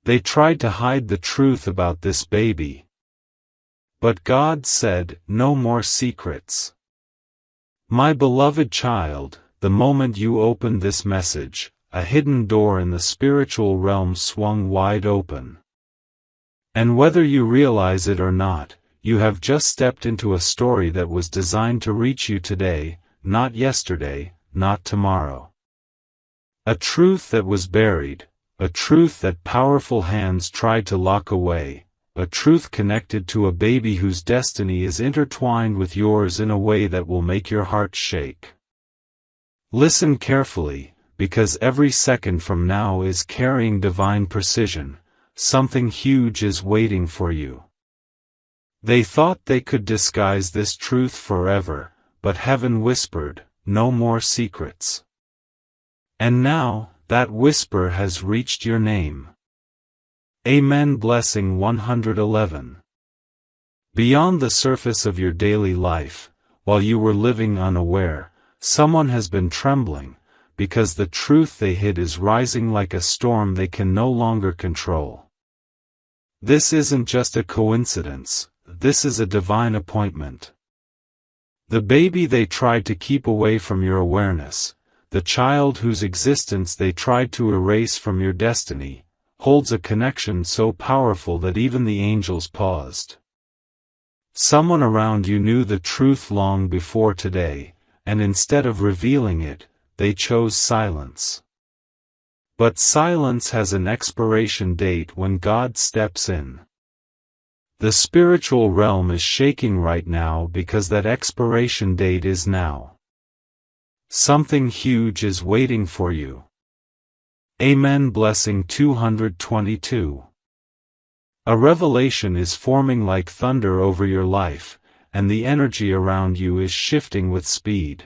They tried to hide the truth about this baby. But God said, "No more secrets." My beloved child, the moment you opened this message, a hidden door in the spiritual realm swung wide open. And whether you realize it or not, you have just stepped into a story that was designed to reach you today, not yesterday, not tomorrow. A truth that was buried, a truth that powerful hands tried to lock away, a truth connected to a baby whose destiny is intertwined with yours in a way that will make your heart shake. Listen carefully, because every second from now is carrying divine precision. Something huge is waiting for you. They thought they could disguise this truth forever, but heaven whispered, "No more secrets." And now, that whisper has reached your name. Amen. Blessing 111. Beyond the surface of your daily life, while you were living unaware, someone has been trembling, because the truth they hid is rising like a storm they can no longer control. This isn't just a coincidence, this is a divine appointment. The baby they tried to keep away from your awareness, the child whose existence they tried to erase from your destiny, holds a connection so powerful that even the angels paused. Someone around you knew the truth long before today, and instead of revealing it, they chose silence. But silence has an expiration date when God steps in. The spiritual realm is shaking right now because that expiration date is now. Something huge is waiting for you. Amen. Blessing 222. A revelation is forming like thunder over your life, and the energy around you is shifting with speed.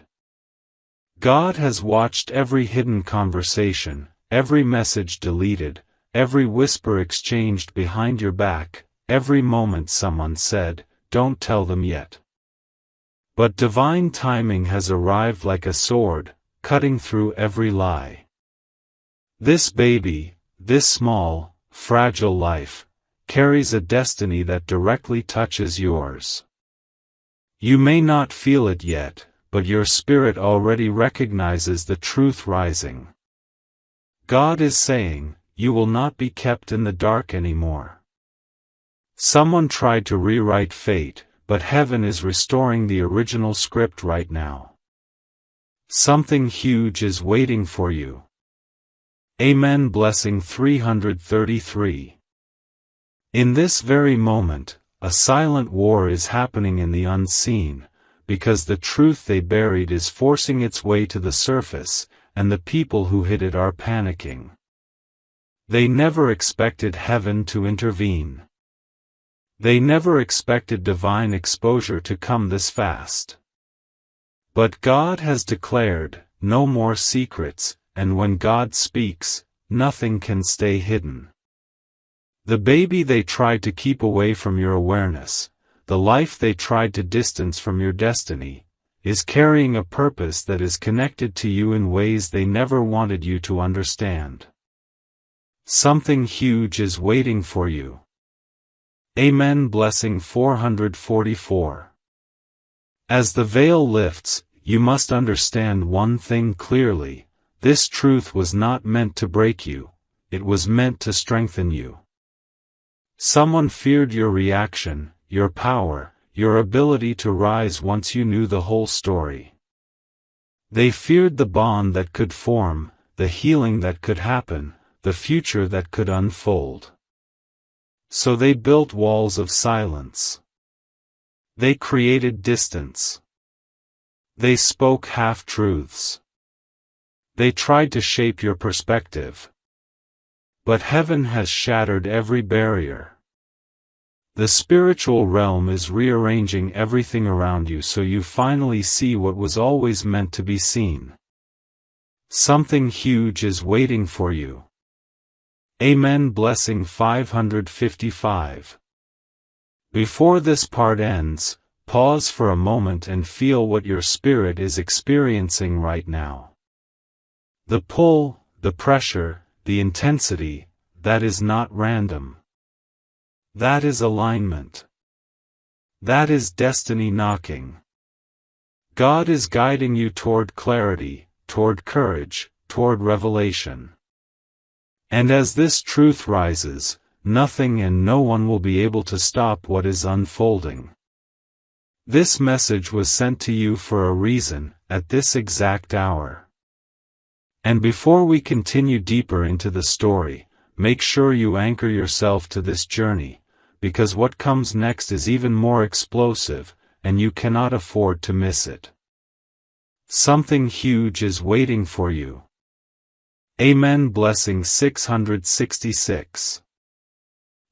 God has watched every hidden conversation, every message deleted, every whisper exchanged behind your back, every moment someone said, "Don't tell them yet." But divine timing has arrived like a sword, cutting through every lie. This baby, this small, fragile life, carries a destiny that directly touches yours. You may not feel it yet, but your spirit already recognizes the truth rising. God is saying, you will not be kept in the dark anymore. Someone tried to rewrite fate, but heaven is restoring the original script right now. Something huge is waiting for you. Amen. Blessing 333. In this very moment, a silent war is happening in the unseen, because the truth they buried is forcing its way to the surface, and the people who hid it are panicking. They never expected heaven to intervene. They never expected divine exposure to come this fast. But God has declared, no more secrets, and when God speaks, nothing can stay hidden. The baby they tried to keep away from your awareness, the life they tried to distance from your destiny, is carrying a purpose that is connected to you in ways they never wanted you to understand. Something huge is waiting for you. Amen. Blessing 444. As the veil lifts, you must understand one thing clearly: this truth was not meant to break you, it was meant to strengthen you. Someone feared your reaction, your power, your ability to rise once you knew the whole story. They feared the bond that could form, the healing that could happen, the future that could unfold. So they built walls of silence. They created distance. They spoke half-truths. They tried to shape your perspective. But heaven has shattered every barrier. The spiritual realm is rearranging everything around you so you finally see what was always meant to be seen. Something huge is waiting for you. Amen. Blessing 555. Before this part ends, pause for a moment and feel what your spirit is experiencing right now. The pull, the pressure, the intensity, that is not random. That is alignment. That is destiny knocking. God is guiding you toward clarity, toward courage, toward revelation. And as this truth rises, nothing and no one will be able to stop what is unfolding. This message was sent to you for a reason, at this exact hour. And before we continue deeper into the story, make sure you anchor yourself to this journey, because what comes next is even more explosive, and you cannot afford to miss it. Something huge is waiting for you. Amen. Blessing 666.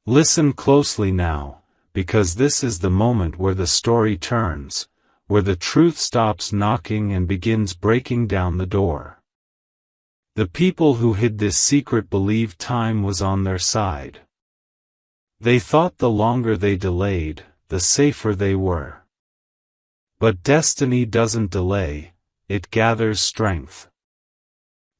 Listen closely now, because this is the moment where the story turns, where the truth stops knocking and begins breaking down the door. The people who hid this secret believed time was on their side. They thought the longer they delayed, the safer they were. But destiny doesn't delay, it gathers strength.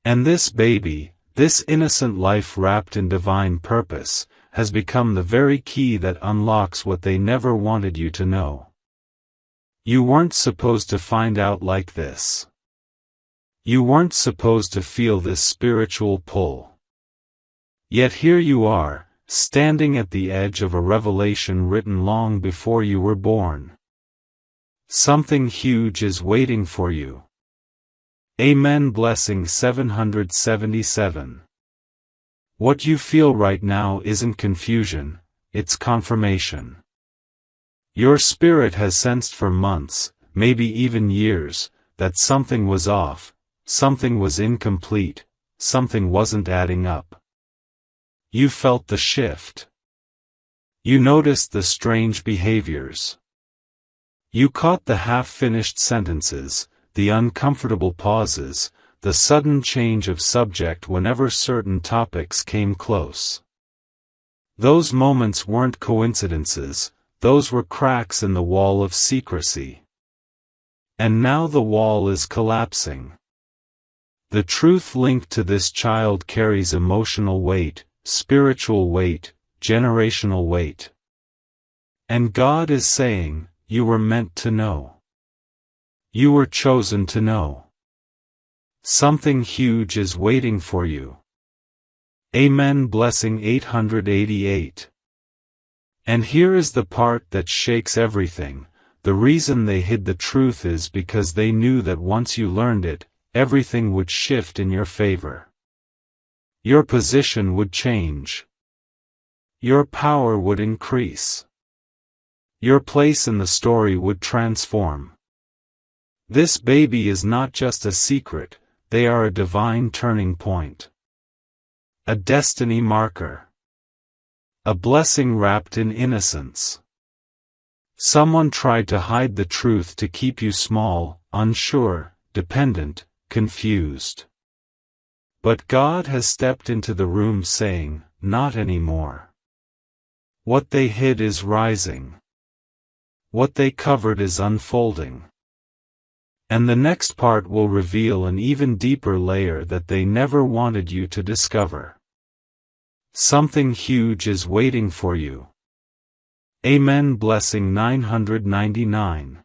And this baby, this innocent life wrapped in divine purpose, has become the very key that unlocks what they never wanted you to know. You weren't supposed to find out like this. You weren't supposed to feel this spiritual pull. Yet here you are, standing at the edge of a revelation written long before you were born. Something huge is waiting for you. Amen. Blessing 777. What you feel right now isn't confusion, it's confirmation. Your spirit has sensed for months, maybe even years, that something was off, something was incomplete, something wasn't adding up. You felt the shift. You noticed the strange behaviors. You caught the half-finished sentences, the uncomfortable pauses, the sudden change of subject whenever certain topics came close. Those moments weren't coincidences, those were cracks in the wall of secrecy. And now the wall is collapsing. The truth linked to this child carries emotional weight, spiritual weight, generational weight. And God is saying, you were meant to know. You were chosen to know. Something huge is waiting for you. Amen. Blessing 888. And here is the part that shakes everything. The reason they hid the truth is because they knew that once you learned it, everything would shift in your favor. Your position would change. Your power would increase. Your place in the story would transform. This baby is not just a secret, they are a divine turning point. A destiny marker. A blessing wrapped in innocence. Someone tried to hide the truth to keep you small, unsure, dependent, confused. But God has stepped into the room saying, not anymore. What they hid is rising. What they covered is unfolding. And the next part will reveal an even deeper layer that they never wanted you to discover. Something huge is waiting for you. Amen. Blessing 999.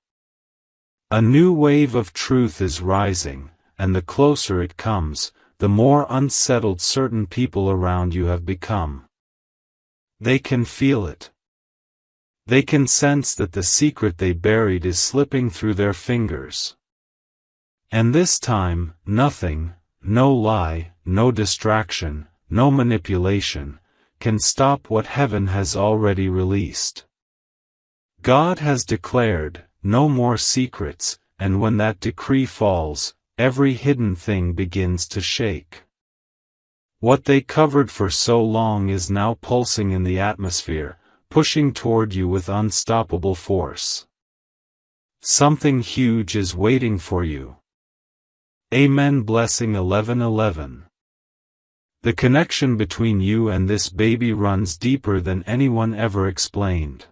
A new wave of truth is rising, and the closer it comes, the more unsettled certain people around you have become. They can feel it. They can sense that the secret they buried is slipping through their fingers. And this time, nothing, no lie, no distraction, no manipulation, can stop what heaven has already released. God has declared, no more secrets, and when that decree falls, every hidden thing begins to shake. What they covered for so long is now pulsing in the atmosphere, pushing toward you with unstoppable force. Something huge is waiting for you. Amen. Blessing 1111. The connection between you and this baby runs deeper than anyone ever explained.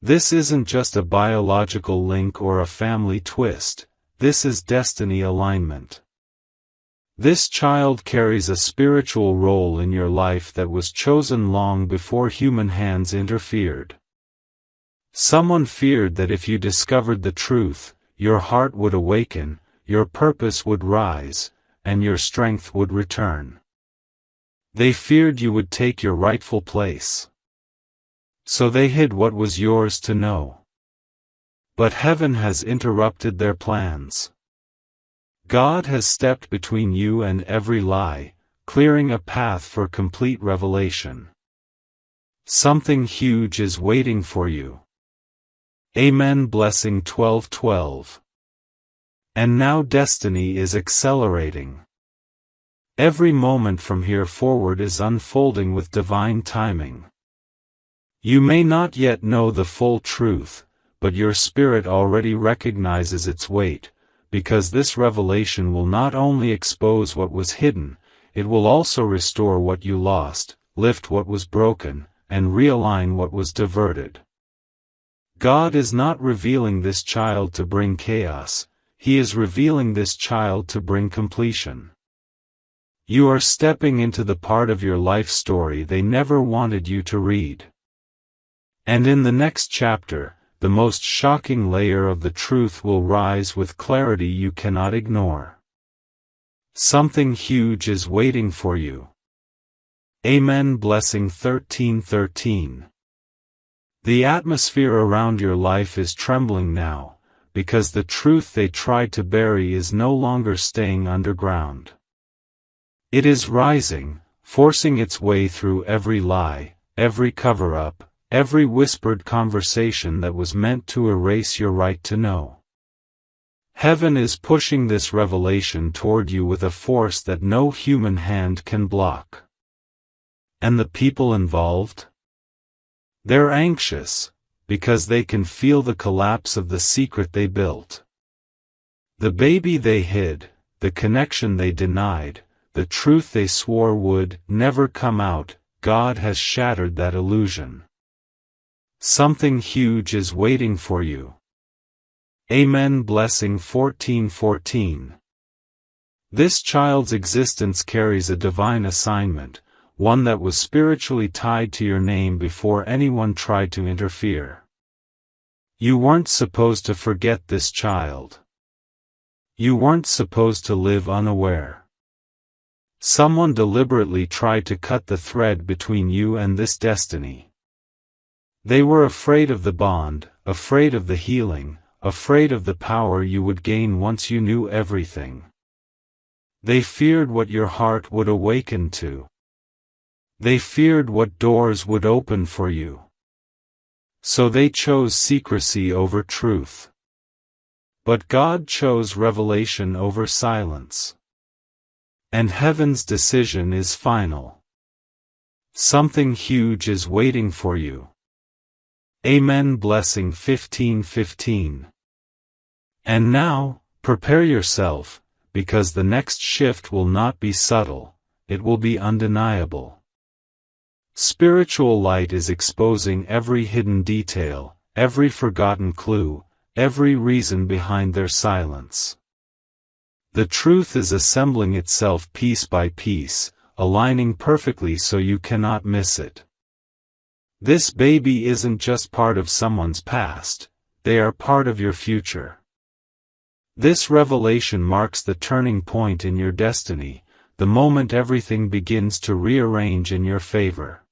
This isn't just a biological link or a family twist, this is destiny alignment. This child carries a spiritual role in your life that was chosen long before human hands interfered. Someone feared that if you discovered the truth, your heart would awaken, your purpose would rise, and your strength would return. They feared you would take your rightful place. So they hid what was yours to know. But heaven has interrupted their plans. God has stepped between you and every lie, clearing a path for complete revelation. Something huge is waiting for you. Amen. Blessing 12:12. And now destiny is accelerating. Every moment from here forward is unfolding with divine timing. You may not yet know the full truth, but your spirit already recognizes its weight, because this revelation will not only expose what was hidden, it will also restore what you lost, lift what was broken, and realign what was diverted. God is not revealing this child to bring chaos, He is revealing this child to bring completion. You are stepping into the part of your life story they never wanted you to read. And in the next chapter, the most shocking layer of the truth will rise with clarity you cannot ignore. Something huge is waiting for you. Amen. Blessing 13:13. The atmosphere around your life is trembling now, because the truth they tried to bury is no longer staying underground. It is rising, forcing its way through every lie, every cover-up, every whispered conversation that was meant to erase your right to know. Heaven is pushing this revelation toward you with a force that no human hand can block. And the people involved? They're anxious, because they can feel the collapse of the secret they built. The baby they hid, the connection they denied, the truth they swore would never come out, God has shattered that illusion. Something huge is waiting for you. Amen. Blessing 14:14. This child's existence carries a divine assignment, one that was spiritually tied to your name before anyone tried to interfere. You weren't supposed to forget this child. You weren't supposed to live unaware. Someone deliberately tried to cut the thread between you and this destiny. They were afraid of the bond, afraid of the healing, afraid of the power you would gain once you knew everything. They feared what your heart would awaken to. They feared what doors would open for you. So they chose secrecy over truth. But God chose revelation over silence. And heaven's decision is final. Something huge is waiting for you. Amen. Blessing 15:15. And now, prepare yourself, because the next shift will not be subtle, it will be undeniable. Spiritual light is exposing every hidden detail, every forgotten clue, every reason behind their silence. The truth is assembling itself piece by piece, aligning perfectly so you cannot miss it. This baby isn't just part of someone's past, they are part of your future. This revelation marks the turning point in your destiny, the moment everything begins to rearrange in your favor.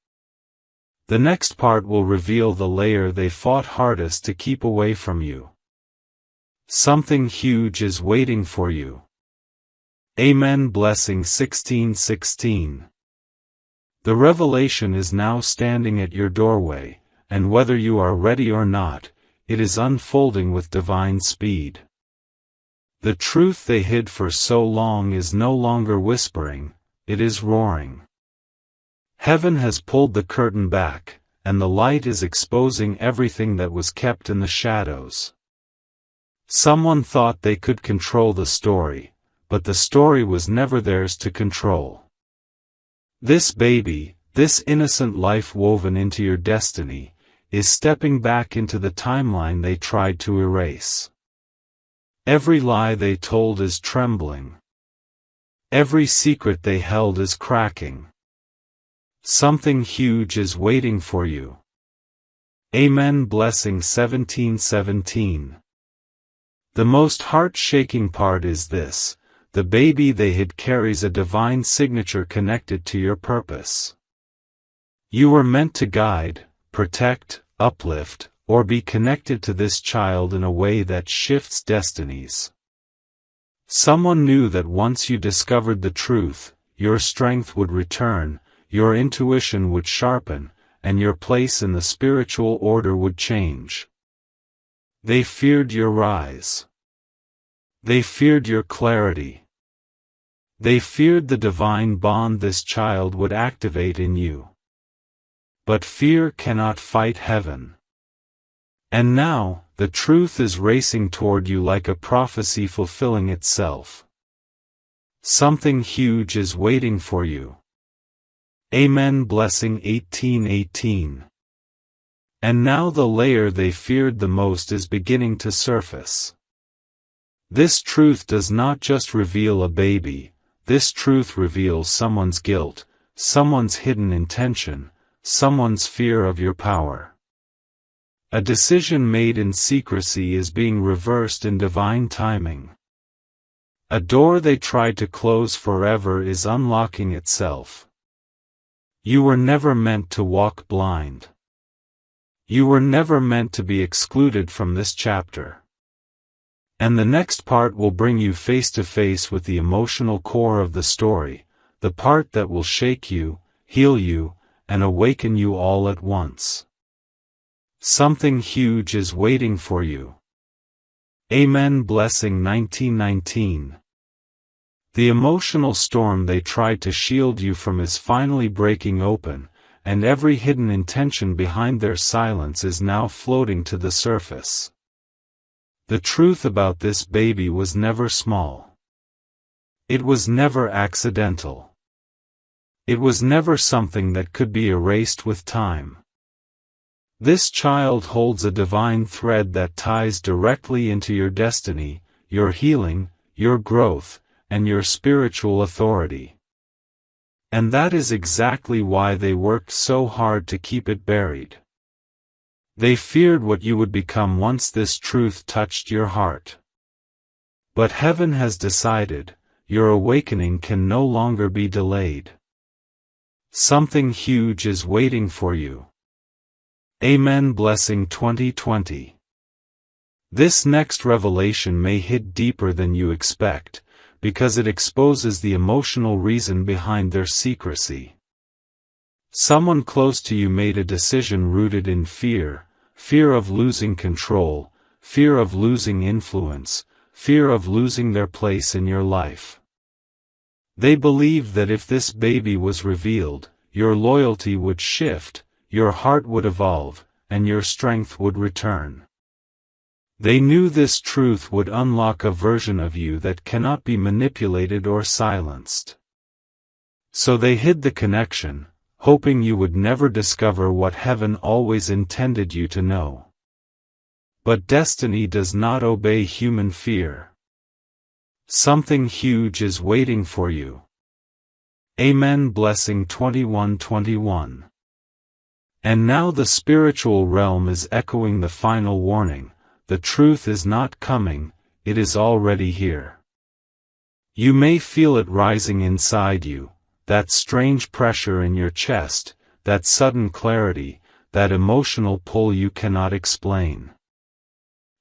The next part will reveal the layer they fought hardest to keep away from you. Something huge is waiting for you. Amen. Blessing 16:16. The revelation is now standing at your doorway, and whether you are ready or not, it is unfolding with divine speed. The truth they hid for so long is no longer whispering, it is roaring. Heaven has pulled the curtain back, and the light is exposing everything that was kept in the shadows. Someone thought they could control the story, but the story was never theirs to control. This baby, this innocent life woven into your destiny, is stepping back into the timeline they tried to erase. Every lie they told is trembling. Every secret they held is cracking. Something huge is waiting for you. Amen. Blessing 17:17. The most heart-shaking part is this: the baby they hid carries a divine signature connected to your purpose. You were meant to guide, protect, uplift, or be connected to this child in a way that shifts destinies. Someone knew that once you discovered the truth, your strength would return, your intuition would sharpen, and your place in the spiritual order would change. They feared your rise. They feared your clarity. They feared the divine bond this child would activate in you. But fear cannot fight heaven. And now, the truth is racing toward you like a prophecy fulfilling itself. Something huge is waiting for you. Amen. Blessing 18:18. And now the layer they feared the most is beginning to surface. This truth does not just reveal a baby, this truth reveals someone's guilt, someone's hidden intention, someone's fear of your power. A decision made in secrecy is being reversed in divine timing. A door they tried to close forever is unlocking itself. You were never meant to walk blind. You were never meant to be excluded from this chapter. And the next part will bring you face to face with the emotional core of the story, the part that will shake you, heal you, and awaken you all at once. Something huge is waiting for you. Amen. Blessing 19:19. The emotional storm they tried to shield you from is finally breaking open, and every hidden intention behind their silence is now floating to the surface. The truth about this baby was never small. It was never accidental. It was never something that could be erased with time. This child holds a divine thread that ties directly into your destiny, your healing, your growth, and your spiritual authority. And that is exactly why they worked so hard to keep it buried. They feared what you would become once this truth touched your heart. But heaven has decided, your awakening can no longer be delayed. Something huge is waiting for you. Amen. Blessing 2020. This next revelation may hit deeper than you expect, because it exposes the emotional reason behind their secrecy. Someone close to you made a decision rooted in fear, fear of losing control, fear of losing influence, fear of losing their place in your life. They believed that if this baby was revealed, your loyalty would shift, your heart would evolve, and your strength would return. They knew this truth would unlock a version of you that cannot be manipulated or silenced. So they hid the connection, hoping you would never discover what heaven always intended you to know. But destiny does not obey human fear. Something huge is waiting for you. Amen. Blessing 21:21. And now the spiritual realm is echoing the final warning: the truth is not coming, it is already here. You may feel it rising inside you, that strange pressure in your chest, that sudden clarity, that emotional pull you cannot explain.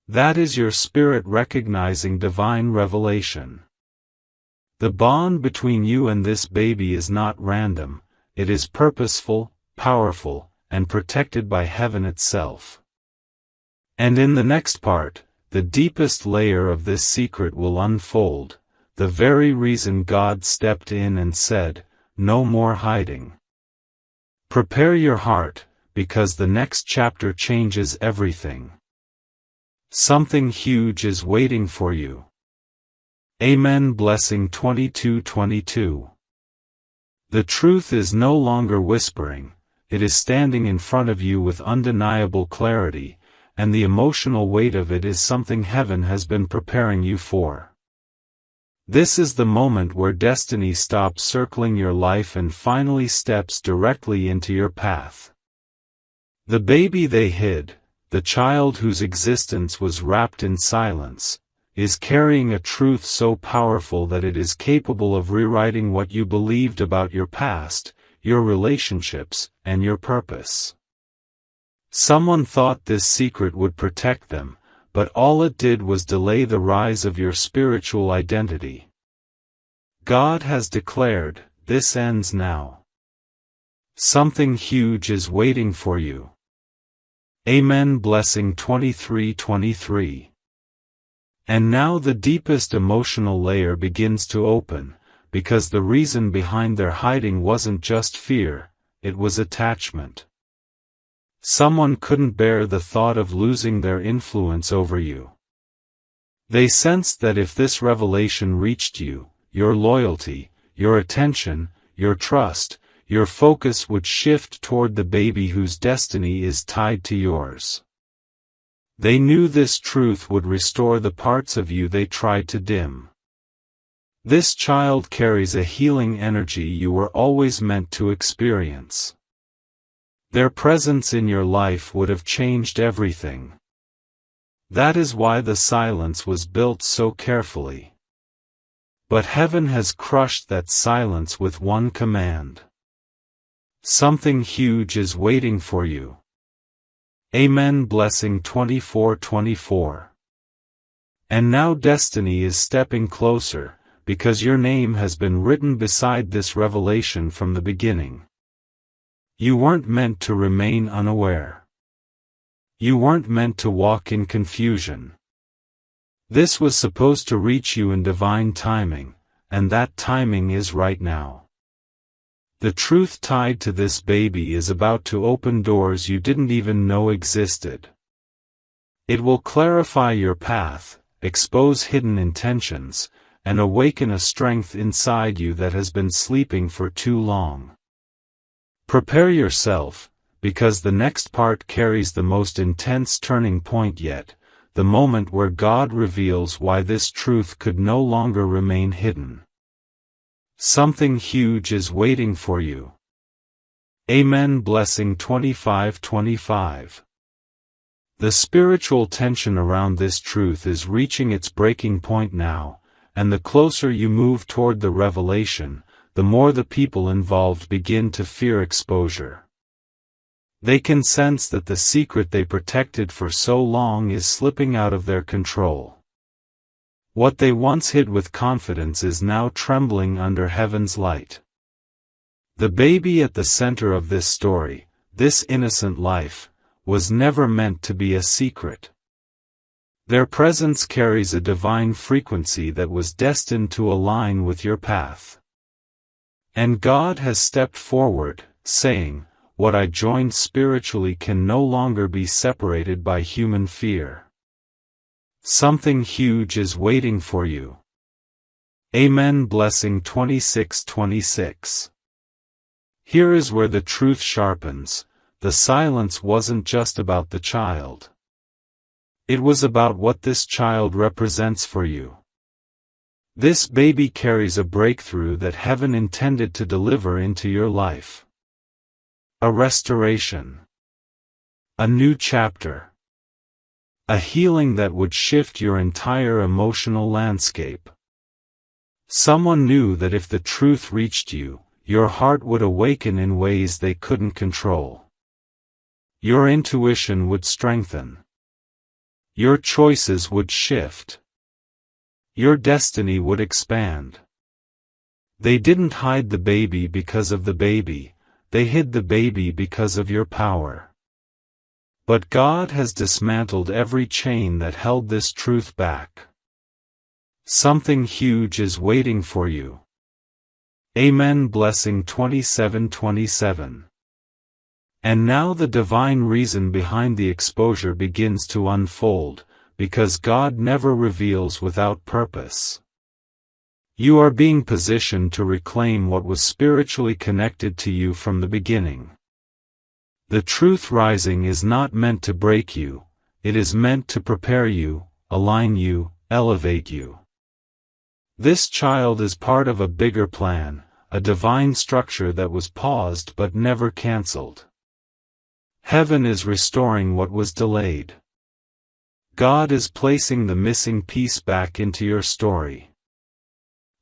That is your spirit recognizing divine revelation. The bond between you and this baby is not random, it is purposeful, powerful, and protected by heaven itself. And in the next part, the deepest layer of this secret will unfold, the very reason God stepped in and said, "No more hiding." Prepare your heart, because the next chapter changes everything. Something huge is waiting for you. Amen. Blessing 22:22. The truth is no longer whispering, it is standing in front of you with undeniable clarity, and the emotional weight of it is something heaven has been preparing you for. This is the moment where destiny stops circling your life and finally steps directly into your path. The baby they hid, the child whose existence was wrapped in silence, is carrying a truth so powerful that it is capable of rewriting what you believed about your past, your relationships, and your purpose. Someone thought this secret would protect them, but all it did was delay the rise of your spiritual identity. God has declared, "This ends now. Something huge is waiting for you." Amen. Blessing 23:23. And now the deepest emotional layer begins to open, because the reason behind their hiding wasn't just fear, it was attachment. Someone couldn't bear the thought of losing their influence over you. They sensed that if this revelation reached you, your loyalty, your attention, your trust, your focus would shift toward the baby whose destiny is tied to yours. They knew this truth would restore the parts of you they tried to dim. This child carries a healing energy you were always meant to experience. Their presence in your life would have changed everything. That is why the silence was built so carefully. But heaven has crushed that silence with one command. Something huge is waiting for you. Amen. Blessing 24:24. And now destiny is stepping closer, because your name has been written beside this revelation from the beginning. You weren't meant to remain unaware. You weren't meant to walk in confusion. This was supposed to reach you in divine timing, and that timing is right now. The truth tied to this baby is about to open doors you didn't even know existed. It will clarify your path, expose hidden intentions, and awaken a strength inside you that has been sleeping for too long. Prepare yourself, because the next part carries the most intense turning point yet, the moment where God reveals why this truth could no longer remain hidden. Something huge is waiting for you. Amen. Blessing 25:25. The spiritual tension around this truth is reaching its breaking point now, and the closer you move toward the revelation, the more the people involved begin to fear exposure. They can sense that the secret they protected for so long is slipping out of their control. What they once hid with confidence is now trembling under heaven's light. The baby at the center of this story, this innocent life, was never meant to be a secret. Their presence carries a divine frequency that was destined to align with your path. And God has stepped forward, saying, "What I joined spiritually can no longer be separated by human fear." Something huge is waiting for you. Amen. Blessing 26:26. Here is where the truth sharpens. The silence wasn't just about the child. It was about what this child represents for you. This baby carries a breakthrough that heaven intended to deliver into your life. A restoration. A new chapter. A healing that would shift your entire emotional landscape. Someone knew that if the truth reached you, your heart would awaken in ways they couldn't control. Your intuition would strengthen. Your choices would shift. Your destiny would expand. They didn't hide the baby because of the baby, they hid the baby because of your power. But God has dismantled every chain that held this truth back. Something huge is waiting for you. Amen. Blessing 27:27. And now the divine reason behind the exposure begins to unfold, because God never reveals without purpose. You are being positioned to reclaim what was spiritually connected to you from the beginning. The truth rising is not meant to break you, it is meant to prepare you, align you, elevate you. This child is part of a bigger plan, a divine structure that was paused but never cancelled. Heaven is restoring what was delayed. God is placing the missing piece back into your story.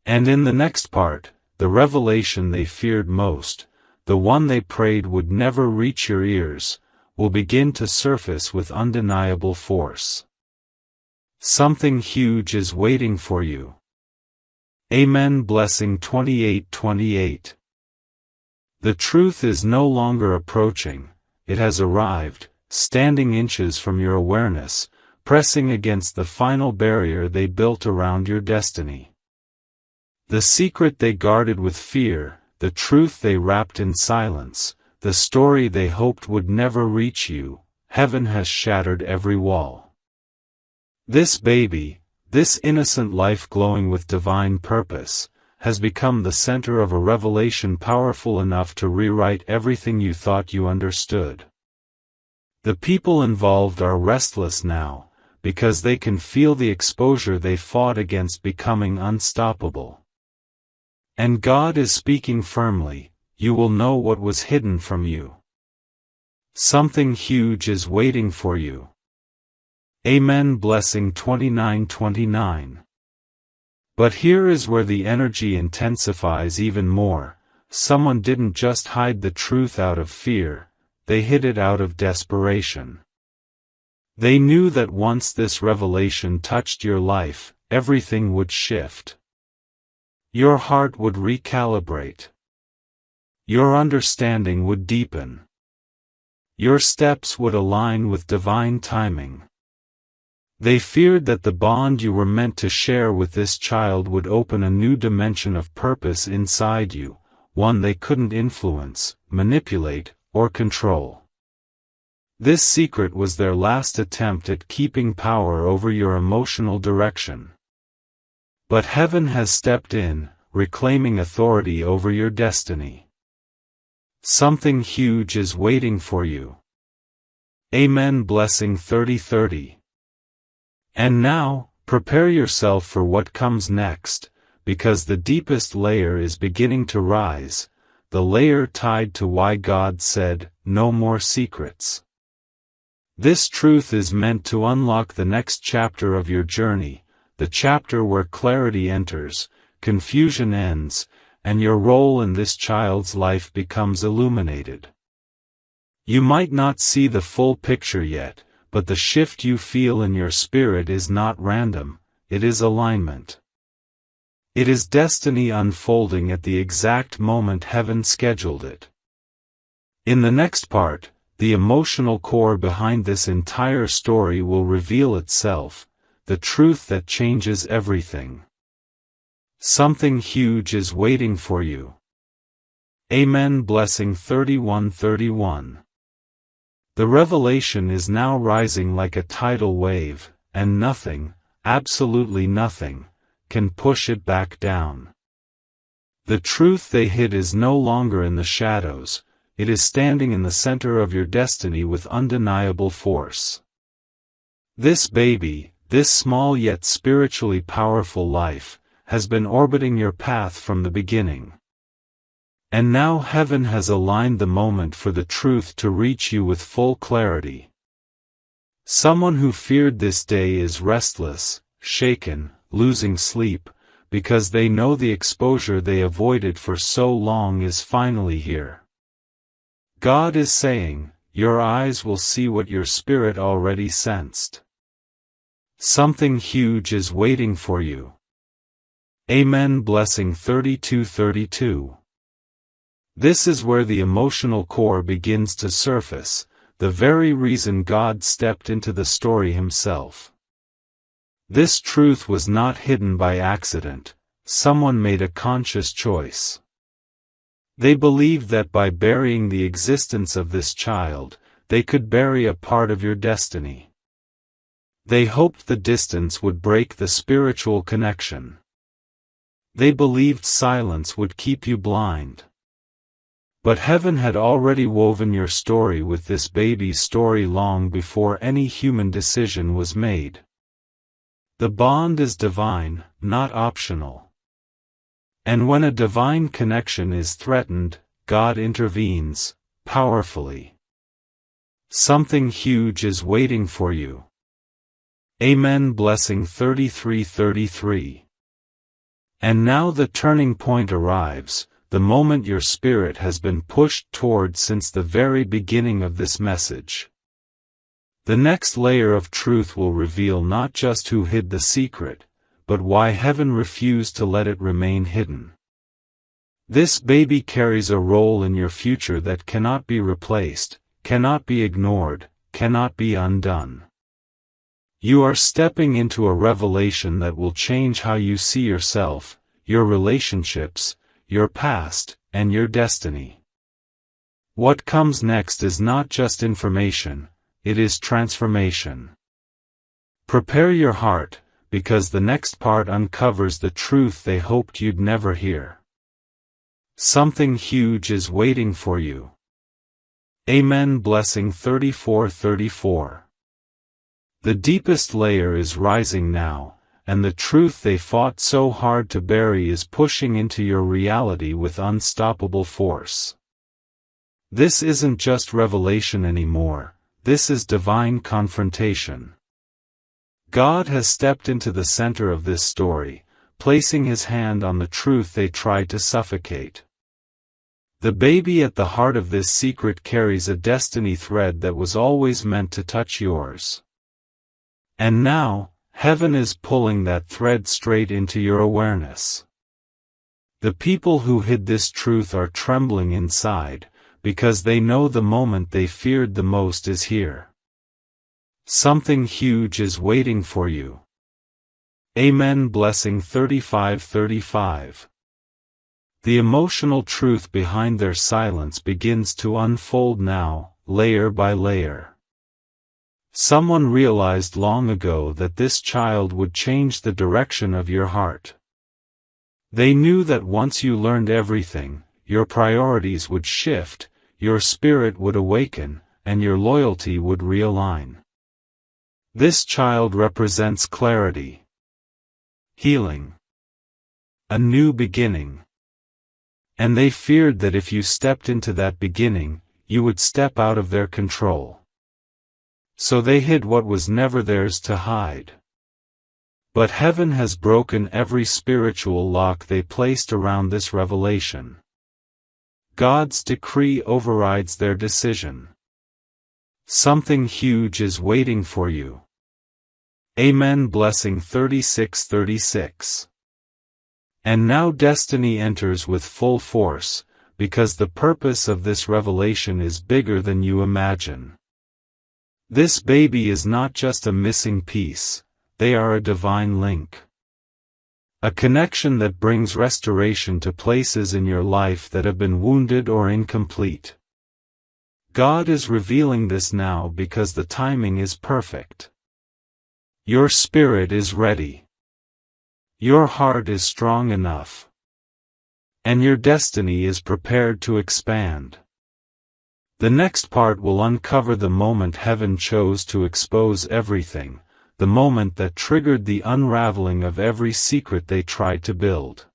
And in the next part, the revelation they feared most, the one they prayed would never reach your ears, will begin to surface with undeniable force. Something huge is waiting for you. Amen. Blessing 28:28. The truth is no longer approaching, it has arrived, standing inches from your awareness, pressing against the final barrier they built around your destiny. The secret they guarded with fear, the truth they wrapped in silence, the story they hoped would never reach you, heaven has shattered every wall. This baby, this innocent life glowing with divine purpose, has become the center of a revelation powerful enough to rewrite everything you thought you understood. The people involved are restless now, because they can feel the exposure they fought against becoming unstoppable. And God is speaking firmly, you will know what was hidden from you. Something huge is waiting for you. Amen. Blessing 29:29. But here is where the energy intensifies even more. Someone didn't just hide the truth out of fear, they hid it out of desperation. They knew that once this revelation touched your life, everything would shift. Your heart would recalibrate. Your understanding would deepen. Your steps would align with divine timing. They feared that the bond you were meant to share with this child would open a new dimension of purpose inside you, one they couldn't influence, manipulate, or control. This secret was their last attempt at keeping power over your emotional direction. But heaven has stepped in, reclaiming authority over your destiny. Something huge is waiting for you. Amen. Blessing 30:30. And now, prepare yourself for what comes next, because the deepest layer is beginning to rise, the layer tied to why God said, "No more secrets." This truth is meant to unlock the next chapter of your journey, the chapter where clarity enters, confusion ends, and your role in this child's life becomes illuminated. You might not see the full picture yet, but the shift you feel in your spirit is not random, it is alignment. It is destiny unfolding at the exact moment heaven scheduled it. In the next part, the emotional core behind this entire story will reveal itself, the truth that changes everything. Something huge is waiting for you. Amen. Blessing 31:31. The revelation is now rising like a tidal wave, and nothing, absolutely nothing, can push it back down. The truth they hid is no longer in the shadows, it is standing in the center of your destiny with undeniable force. This baby, this small yet spiritually powerful life, has been orbiting your path from the beginning. And now heaven has aligned the moment for the truth to reach you with full clarity. Someone who feared this day is restless, shaken, losing sleep, because they know the exposure they avoided for so long is finally here. God is saying, your eyes will see what your spirit already sensed. Something huge is waiting for you. Amen. Blessing 32:32. This is where the emotional core begins to surface, the very reason God stepped into the story himself. This truth was not hidden by accident, someone made a conscious choice. They believed that by burying the existence of this child, they could bury a part of your destiny. They hoped the distance would break the spiritual connection. They believed silence would keep you blind. But heaven had already woven your story with this baby's story long before any human decision was made. The bond is divine, not optional. And when a divine connection is threatened, God intervenes, powerfully. Something huge is waiting for you. Amen. Blessing 33:33. And now the turning point arrives, the moment your spirit has been pushed toward since the very beginning of this message. The next layer of truth will reveal not just who hid the secret, but why heaven refused to let it remain hidden. This baby carries a role in your future that cannot be replaced, cannot be ignored, cannot be undone. You are stepping into a revelation that will change how you see yourself, your relationships, your past, and your destiny. What comes next is not just information, it is transformation. Prepare your heart, because the next part uncovers the truth they hoped you'd never hear. Something huge is waiting for you. Amen. Blessing 34:34. The deepest layer is rising now, and the truth they fought so hard to bury is pushing into your reality with unstoppable force. This isn't just revelation anymore, this is divine confrontation. God has stepped into the center of this story, placing his hand on the truth they tried to suffocate. The baby at the heart of this secret carries a destiny thread that was always meant to touch yours. And now, heaven is pulling that thread straight into your awareness. The people who hid this truth are trembling inside, because they know the moment they feared the most is here. Something huge is waiting for you. Amen. Blessing 35:35. The emotional truth behind their silence begins to unfold now, layer by layer. Someone realized long ago that this child would change the direction of your heart. They knew that once you learned everything, your priorities would shift, your spirit would awaken, and your loyalty would realign. This child represents clarity, healing, a new beginning. And they feared that if you stepped into that beginning, you would step out of their control. So they hid what was never theirs to hide. But heaven has broken every spiritual lock they placed around this revelation. God's decree overrides their decision. Something huge is waiting for you. Amen. Blessing 36:36. And now destiny enters with full force, because the purpose of this revelation is bigger than you imagine. This baby is not just a missing piece, they are a divine link. A connection that brings restoration to places in your life that have been wounded or incomplete. God is revealing this now because the timing is perfect. Your spirit is ready. Your heart is strong enough. And your destiny is prepared to expand. The next part will uncover the moment heaven chose to expose everything, the moment that triggered the unraveling of every secret they tried to build.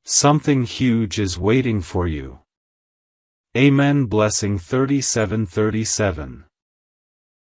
Something huge is waiting for you. Amen. Blessing 37:37.